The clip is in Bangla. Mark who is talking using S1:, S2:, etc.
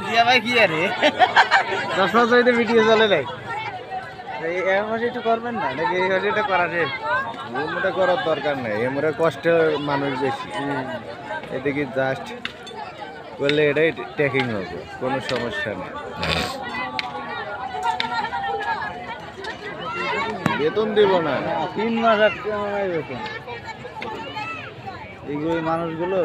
S1: জিয়া ভাই কি আরে 10 মাস হইতে ভিডিও চলে নাই এই মাসে একটু করবেন না নাকি এই মাসে এটা করা শেষ?
S2: এমটা করার দরকার নেই, এমরা কষ্টে মানুষ বেশি। এদিকে জাস্ট করলে এটাই ট্যাকিং হবে, কোনো সমস্যা নেই। বেতন দেব না
S1: 3 মাস আটকে বেতন এইগুলো মানুষগুলো